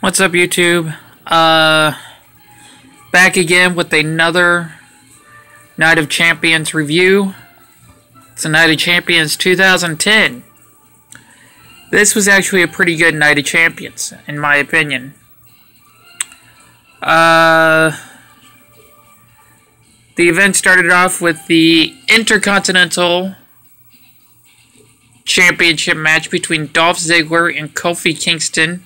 What's up, YouTube? Back again with another Night of Champions review. It's a Night of Champions 2010. This was actually a pretty good Night of Champions, in my opinion. The event started off with the Intercontinental Championship match between Dolph Ziggler and Kofi Kingston.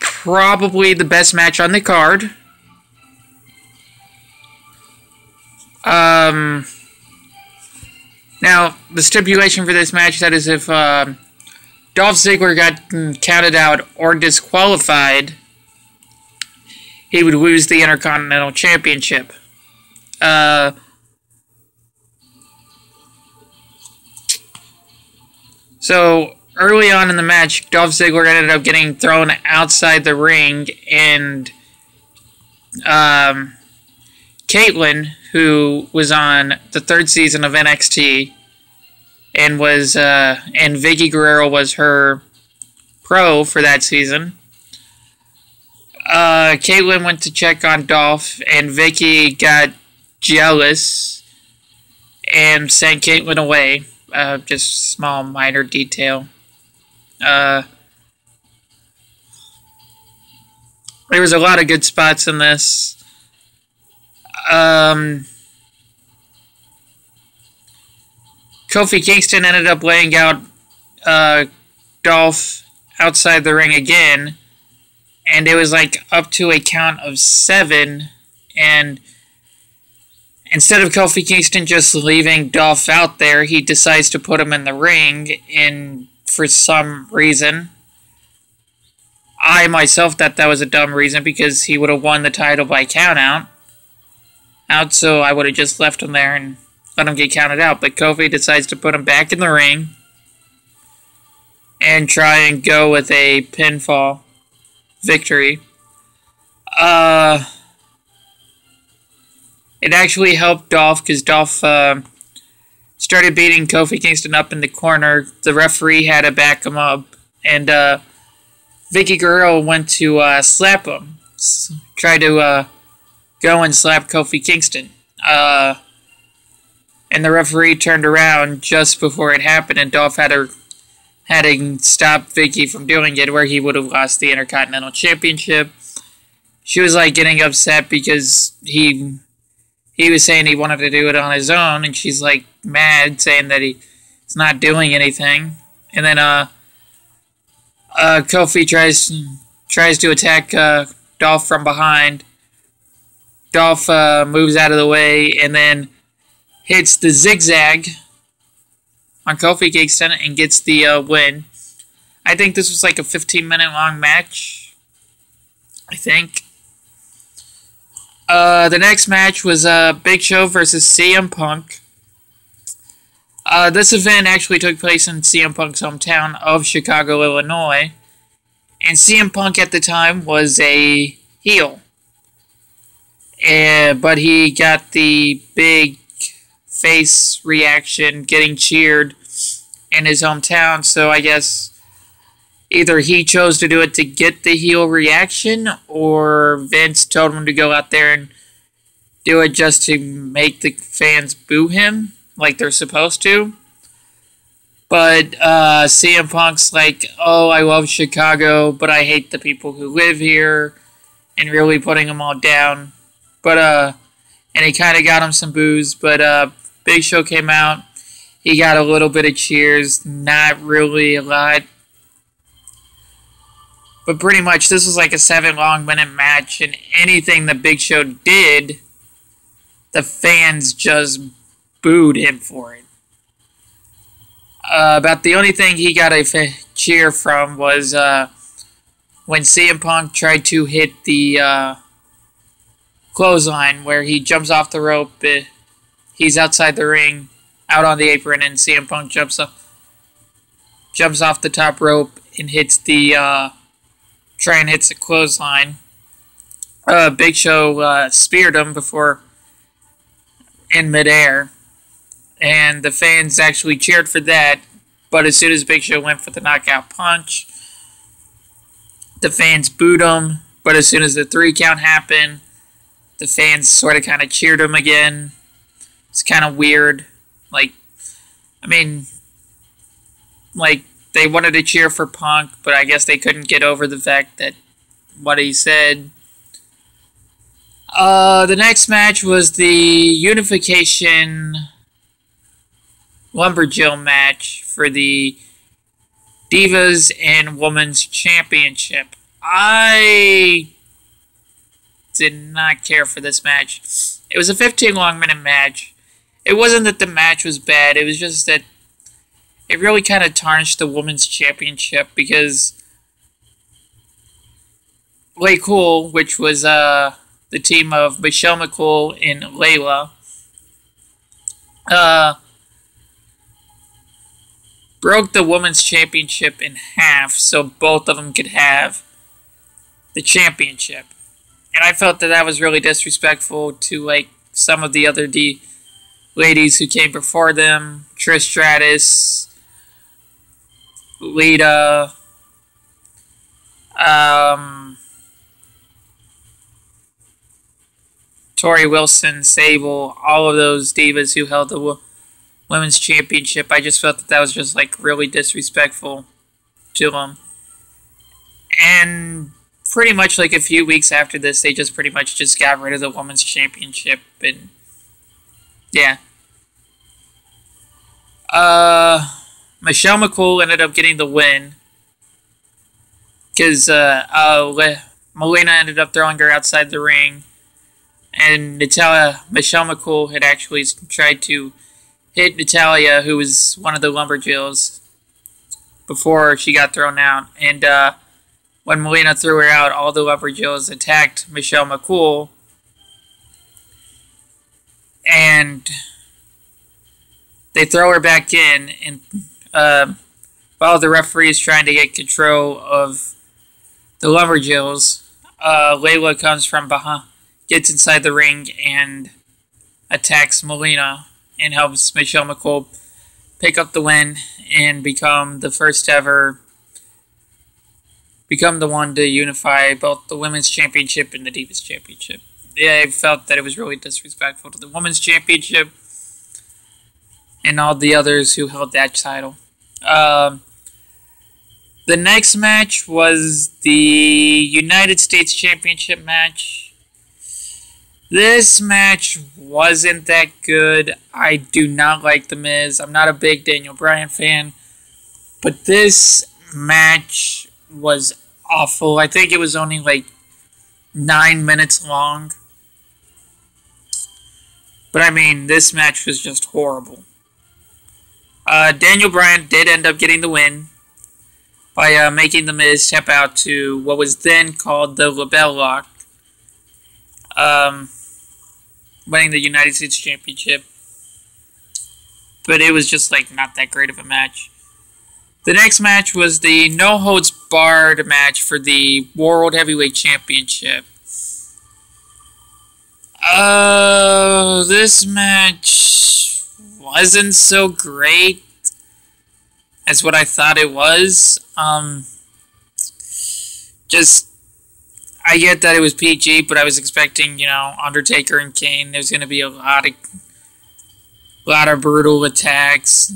Probably the best match on the card. Now, the stipulation for this match, that is if Dolph Ziggler got counted out or disqualified, he would lose the Intercontinental Championship. So, early on in the match, Dolph Ziggler ended up getting thrown outside the ring, and Kaitlyn, who was on the third season of NXT, and Vickie Guerrero was her pro for that season. Kaitlyn went to check on Dolph, and Vickie got jealous and sent Kaitlyn away. Just small, minor detail. There was a lot of good spots in this. Kofi Kingston ended up laying out Dolph outside the ring again, and it was like up to a count of 7, and instead of Kofi Kingston just leaving Dolph out there, he decides to put him in the ring, and for some reason, I myself thought that was a dumb reason, because he would have won the title by countout. So I would have just left him there and let him get counted out. But Kofi decides to put him back in the ring and try and go with a pinfall victory. It actually helped Dolph, because Dolph started beating Kofi Kingston up in the corner. The referee had to back him up, and Vickie Guerrero went to slap him. Tried to go and slap Kofi Kingston. And the referee turned around just before it happened, and Dolph had to stop Vickie from doing it, where he would have lost the Intercontinental Championship. She was like getting upset because he was saying he wanted to do it on his own, and she's like mad, saying that he's not doing anything. And then Kofi tries to attack Dolph from behind. Dolph moves out of the way and then hits the zigzag on Kofi Kingston and gets the win. I think this was like a 15-minute long match, I think. The next match was Big Show versus CM Punk. This event actually took place in CM Punk's hometown of Chicago, Illinois. And CM Punk at the time was a heel. But he got the big face reaction, getting cheered in his hometown. So I guess either he chose to do it to get the heel reaction, or Vince told him to go out there and do it just to make the fans boo him like they're supposed to. But CM Punk's like, oh, I love Chicago, but I hate the people who live here, and really putting them all down. But and he kind of got him some boos, but Big Show came out. He got a little bit of cheers, not really a lot. But pretty much, this was like a 7-minute match, and anything that Big Show did, the fans just booed him for it. About the only thing he got a cheer from was when CM Punk tried to hit the clothesline, where he jumps off the rope. He's outside the ring, out on the apron, and CM Punk jumps off the top rope and hits the hits the clothesline. Big Show speared him before in midair, and the fans actually cheered for that. But as soon as Big Show went for the knockout punch, The fans booed him, but as soon as the 3 count happened, the fans sort of kind of cheered him again. It's kind of weird. Like, I mean, like, they wanted to cheer for Punk, but I guess they couldn't get over the fact that what he said. The next match was the Unification Lumberjill match for the Divas and Women's Championship. I did not care for this match. It was a 15-minute match. It wasn't that the match was bad. It was just that it really kind of tarnished the Women's Championship because Lay Cool, which was the team of Michelle McCool and Layla, broke the Women's Championship in half so both of them could have the championship. And I felt that that was really disrespectful to, like, some of the other ladies who came before them. Trish Stratus, Lita, Tori Wilson, Sable, all of those divas who held the Women's Championship. I just felt that that was just, like, really disrespectful to them. And pretty much, like, a few weeks after this, they just pretty much just got rid of the Women's Championship, and yeah. Michelle McCool ended up getting the win because Melina ended up throwing her outside the ring, and Michelle McCool had actually tried to hit Natalya, who was one of the Lumberjills, before she got thrown out. And when Melina threw her out, all the Lumberjills attacked Michelle McCool, and they throw her back in, and while the referee is trying to get control of the Lumberjills, Layla comes from behind, gets inside the ring, and attacks Melina, and helps Michelle McCool pick up the win and become the first ever, become the one to unify both the Women's Championship and the Divas Championship. Yeah, I felt that it was really disrespectful to the Women's Championship and all the others who held that title. The next match was the United States Championship match. This match wasn't that good. I do not like The Miz. I'm not a big Daniel Bryan fan. But this match was awful. I think it was only like 9 minutes long. But I mean, this match was just horrible. Daniel Bryan did end up getting the win by making The Miz tap out to what was then called the LeBell Lock, winning the United States Championship. But it was just, like, not that great of a match. The next match was the No Holds Barred match for the World Heavyweight Championship. This match wasn't so great as what I thought it was. I get that it was PG, but I was expecting, you know, Undertaker and Kane. There's going to be a lot of brutal attacks.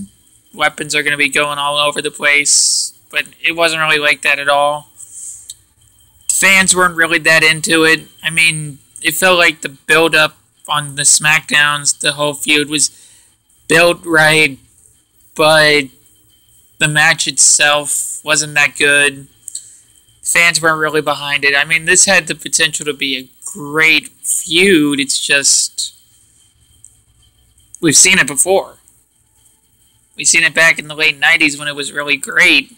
Weapons are going to be going all over the place, but it wasn't really like that at all. The fans weren't really that into it. I mean, it felt like the build-up on the SmackDowns, the whole feud was built right, but the match itself wasn't that good. Fans weren't really behind it. I mean, this had the potential to be a great feud. It's just, we've seen it before. We've seen it back in the late 90s when it was really great.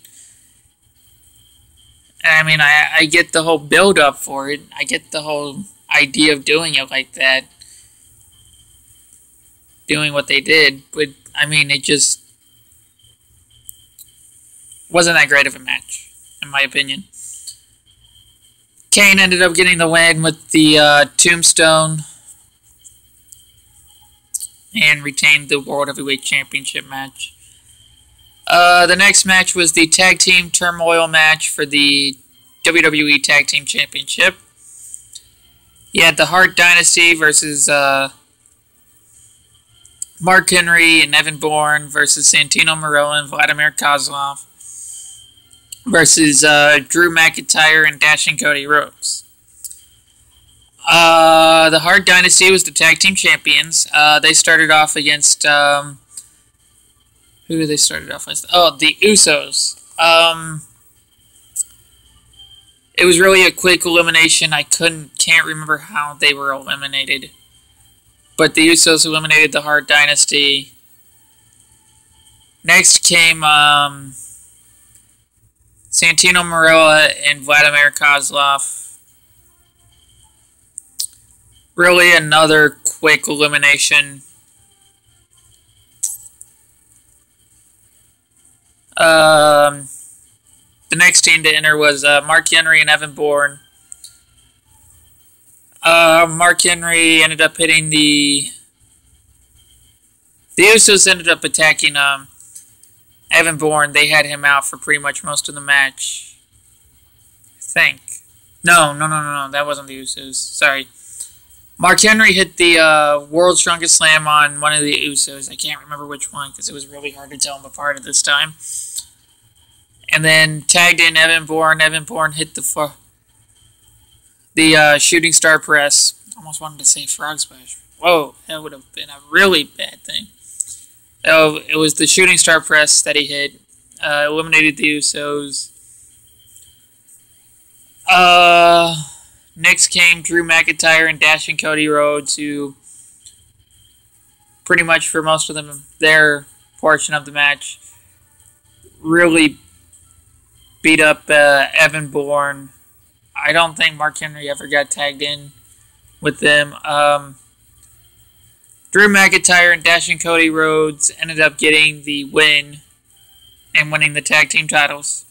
And I mean, I get the whole build-up for it. I get the whole idea of doing it like that. Doing what they did. But, I mean, it just wasn't that great of a match, in my opinion. Kane ended up getting the win with the Tombstone and retained the World Heavyweight Championship match. The next match was the Tag Team Turmoil match for the WWE Tag Team Championship. You had the Hart Dynasty versus Mark Henry and Evan Bourne versus Santino Marella and Vladimir Kozlov versus Drew McIntyre and Dashing Cody Rhodes. The Hart Dynasty was the tag team champions. They started off against who did they started off with? Oh, the Usos. It was really a quick elimination. I can't remember how they were eliminated. But the Usos eliminated the Hart Dynasty. Next came Santino Marella and Vladimir Kozlov. Really another quick elimination. The next team to enter was Mark Henry and Evan Bourne. Mark Henry ended up hitting the Usos ended up attacking Evan Bourne. They had him out for pretty much most of the match. I think. No. That wasn't the Usos. Sorry. Mark Henry hit the World's Strongest Slam on one of the Usos. I can't remember which one because it was really hard to tell them apart at this time. And then tagged in Evan Bourne. Evan Bourne hit the Shooting Star Press. Almost wanted to say Frog Splash. Whoa, that would have been a really bad thing. Oh, it was the Shooting Star Press that he hit. Eliminated the Usos. Next came Drew McIntyre and Dashing Cody Rhodes, who pretty much for most of them, their portion of the match, really beat up Evan Bourne. I don't think Mark Henry ever got tagged in with them. Drew McIntyre and Dashing Cody Rhodes ended up getting the win and winning the tag team titles.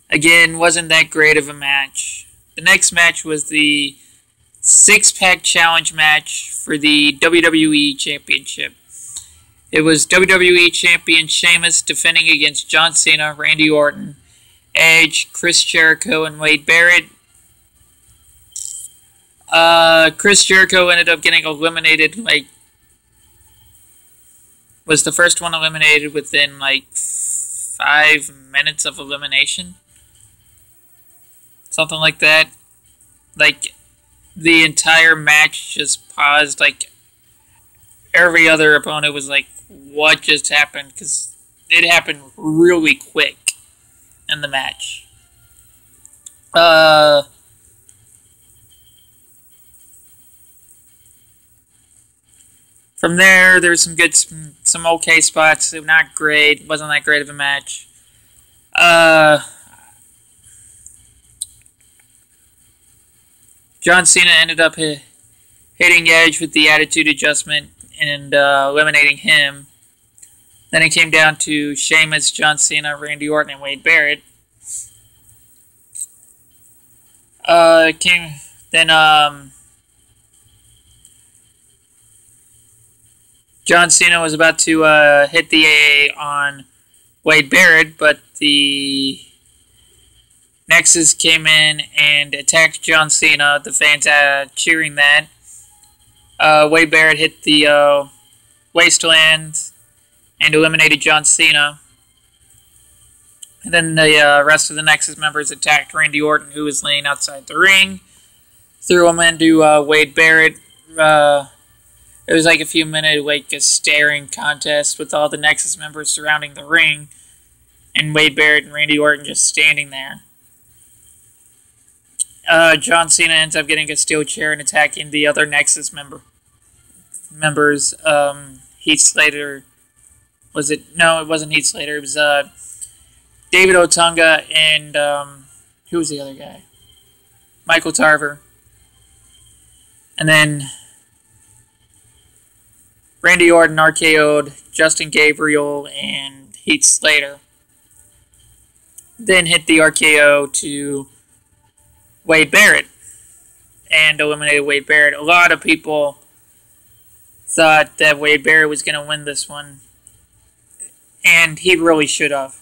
Again, wasn't that great of a match. The next match was the six-pack challenge match for the WWE Championship. It was WWE Champion Sheamus defending against John Cena, Randy Orton, Edge, Chris Jericho, and Wade Barrett. Chris Jericho ended up getting eliminated, was the first one eliminated within, 5 minutes of elimination. Something like that. The entire match just paused, every other opponent was like, what just happened? Because it happened really quick in the match. From there's some okay spots. Not great. Wasn't that great of a match. John Cena ended up hitting Edge with the Attitude Adjustment and eliminating him. Then it came down to Sheamus, John Cena, Randy Orton, and Wade Barrett. John Cena was about to hit the AA on Wade Barrett, but the Nexus came in and attacked John Cena. The fans cheering that. Wade Barrett hit the Wasteland and eliminated John Cena. And then the rest of the Nexus members attacked Randy Orton, who was laying outside the ring. Threw him into Wade Barrett. It was a few minute, a staring contest with all the Nexus members surrounding the ring. And Wade Barrett and Randy Orton just standing there. John Cena ends up getting a steel chair and attacking the other Nexus members. Heath Slater. Was it? No, it wasn't Heath Slater. It was David Otunga and who was the other guy? Michael Tarver. And then Randy Orton RKO'd Justin Gabriel and Heath Slater. Then hit the RKO to Wade Barrett and eliminated Wade Barrett. A lot of people thought that Wade Barrett was going to win this one, and he really should have.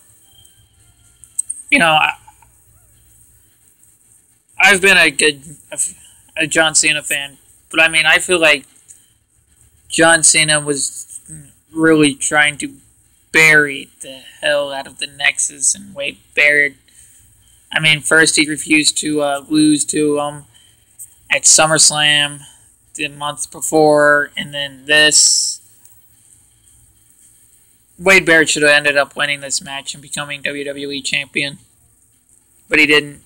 I've been a John Cena fan, but I mean, I feel like John Cena was really trying to bury the hell out of the Nexus, and Wade Barrett. I mean, first he refused to lose to at SummerSlam the month before, and then this. Wade Barrett should have ended up winning this match and becoming WWE champion, but he didn't.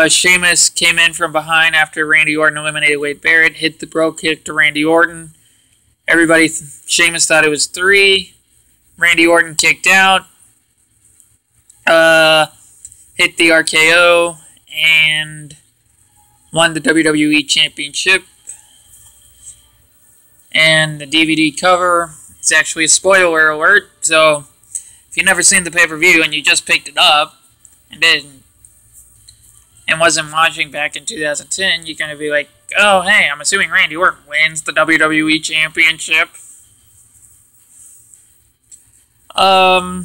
Sheamus came in from behind after Randy Orton eliminated Wade Barrett, hit the Bro Kick to Randy Orton. Sheamus thought it was 3. Randy Orton kicked out, hit the RKO, and won the WWE Championship. And the DVD cover, it's actually a spoiler alert, so if you've never seen the pay-per-view and you just picked it up and wasn't watching back in 2010, you're going to be like, oh, hey, I'm assuming Randy Orton wins the WWE Championship. I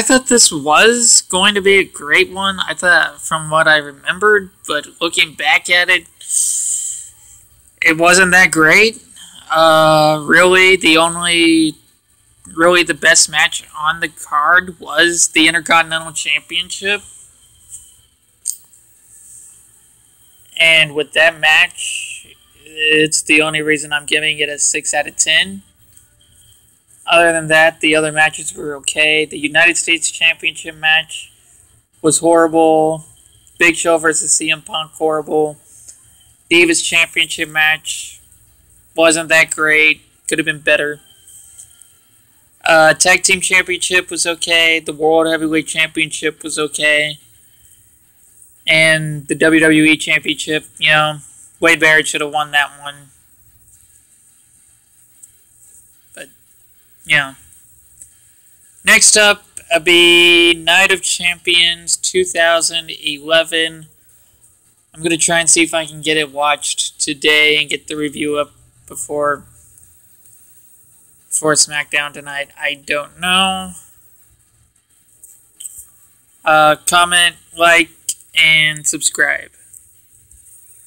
thought this was going to be a great one. I thought from what I remembered, but looking back at it, it wasn't that great. Really, the best match on the card was the Intercontinental Championship. And with that match, it's the only reason I'm giving it a 6 out of 10. Other than that, the other matches were okay. The United States Championship match was horrible. Big Show versus CM Punk, horrible. Divas Championship match wasn't that great. Could have been better. Tag Team Championship was okay. The World Heavyweight Championship was okay. And the WWE Championship, Wade Barrett should have won that one. But, Next up, will be Night of Champions 2011. I'm going to try and see if I can get it watched today and get the review up before SmackDown tonight. I don't know. Comment, like, and subscribe.